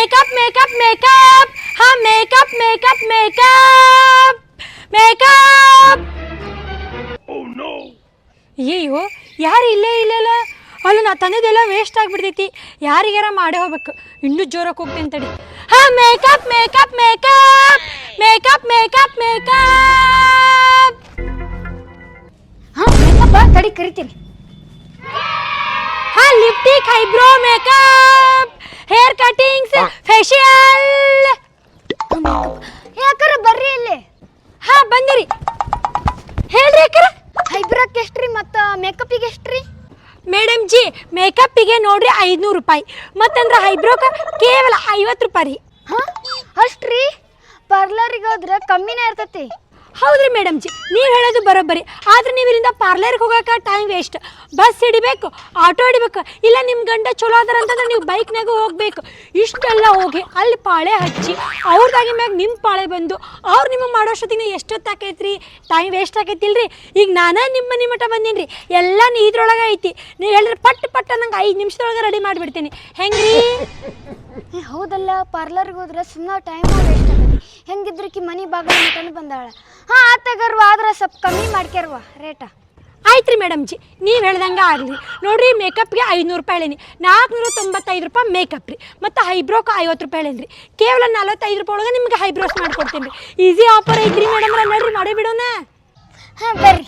Makeup makeup makeup ಹಾ makeup makeup makeup makeup. ಅಯ್ಯೋ ಯಾರು ಇಲ್ಲೇ ಇಲ್ಲಲ್ಲ. ಅಲ್ಲ ನಾ ತಂದದೆಲ್ಲ ವೇಸ್ಟ್ ಆಗಿಬಿಡ್ತೈತಿ. ಯಾರಿಗಾರ ಮಾಡೇ ಹೋಗ್ಬೇಕು. ಇನ್ನೂ ಜೋರಾಗಿ ಹೋಗ್ತೇನೆ ತಡಿ. ಹಾ makeup makeup makeup makeup makeup makeup. ಹಾ ಮೇಕಪ್ ತಡಿ ಕರಿತೀನಿ. ಹಾ lipstick eyebrow makeup hair cuttings facial. ಯಾಕಾರ ಬರ್ರಿ ಇಲ್ಲಿ. ಹಾ ಬಂದಿರಿ ಹೇಳ್ರಿ ಯಾಕಾರ. ಐಬ್ರೋಕ್ಕೆ ಎಷ್ಟ್ರಿ ಮತ್ತು ಮೇಕಪ್ಪಿಗೆ ಎಷ್ಟ್ರಿ? ಮೇಡಮ್ ಜಿ ಮೇಕಪ್ಪಿಗೆ ನೋಡ್ರಿ 500 ರೂಪಾಯಿ ಮತ್ತಂದ್ರೆ ಐಬ್ರೋಕ ಕೇವಲ 50 ರೂಪಾಯಿ ರೀ. ಹಾಂ ಅಷ್ಟ್ರಿ? ಪಾರ್ಲರಿಗೆ ಹೋದ್ರೆ ಕಮ್ಮಿನೇ ಇರ್ತೈತಿ. ಹೌದ್ರಿ ಮೇಡಮ್ ಜಿ ನೀವು ಹೇಳೋದು ಬರೋಬ್ಬರಿ. ಆದ್ರೆ ನೀವು ಇಲ್ಲಿಂದ ಪಾರ್ಲರ್ಗೆ ಹೋಗೋಕೆ ಟೈಮ್ ವೇಸ್ಟ್. ಬಸ್ ಹಿಡಿಬೇಕು, ಆಟೋ ಹಿಡಿಬೇಕು, ಇಲ್ಲ ನಿಮ್ಮ ಗಂಡ ಚಲೋ ಅದಾರ ಅಂತಂದ್ರೆ ನೀವು ಬೈಕ್ನಾಗೂ ಹೋಗ್ಬೇಕು. ಇಷ್ಟೆಲ್ಲ ಹೋಗಿ ಅಲ್ಲಿ ಪಾಳೆ ಹಚ್ಚಿ ಅವ್ರದಾಗಿ ಮ್ಯಾಗ ನಿಮ್ಮ ಪಾಳೆ ಬಂದು ಅವ್ರು ನಿಮಗೆ ಮಾಡೋಷ್ಟೊತ್ತಿಗೆ ಎಷ್ಟೊತ್ತಾಕೈತ್ರಿ? Time waste ಆಕೈತಿಲ್ರಿ. ಈಗ ನಾನೇ ನಿಮ್ಮ ಮನೆ ಮಠ ಬಂದೀನಿ ರೀ. ಎಲ್ಲ ಇದ್ರೊಳಗೆ ಐತಿ. ನೀವು ಹೇಳಿದ್ರೆ ಪಟ್ ಪಟ್ಟ ನಂಗೆ 5 ನಿಮಿಷದೊಳಗೆ ರೆಡಿ ಮಾಡಿಬಿಡ್ತೀನಿ. ಹೆಂಗ್ರಿ? ಹೌದಲ್ಲ, ಪಾರ್ಲರ್ಗೆ ಹೋದ್ರೆ ಸುಮ್ಮನೆ ಟೈಮ್ ವೇಸ್ಟ್ ಆಗತ್ತೆ. ಹೆಂಗಿದ್ರಕಿ ಮನೆ ಬಾಗಿಲು ಮಟನು ಬಂದಾಳ. ಹಾಂ ಆತಗರ್ವ ಆದ್ರೆ ಸ್ವಲ್ಪ ಕಮ್ಮಿ ಮಾಡ್ಕ್ಯಾರವ ರೇಟ. ಆಯ್ತು ರೀ ಮೇಡಮ್ ಜಿ ನೀವು ಹೇಳ್ದಂಗೆ ಆಗಲಿ. ನೋಡಿರಿ ಮೇಕಪ್ಗೆ 500 ರೂಪಾಯಿ ಹೇಳೀನಿ, 495 ರೂಪಾಯಿ ಮೇಕಪ್ ರೀ, ಮತ್ತು ಐಬ್ರೋಕ್ಕೆ 50 ರೂಪಾಯಿ ಹೇಳೀನಿ ರೀ. ಕೇವಲ 45 ರೂಪಾಯಿ ಒಳಗೆ ನಿಮಗೆ ಐಬ್ರೋಸ್ ಮಾಡ್ಕೊಡ್ತೀನಿ ರೀ. ಈಸಿ ಆಫರ್ ಐತ್ರಿ ಮೇಡಮ್. ನೋಡ್ರಿ ಮಾಡಿ ಬಿಡೋಣ. ಹಾಂ ಬರ್ರಿ.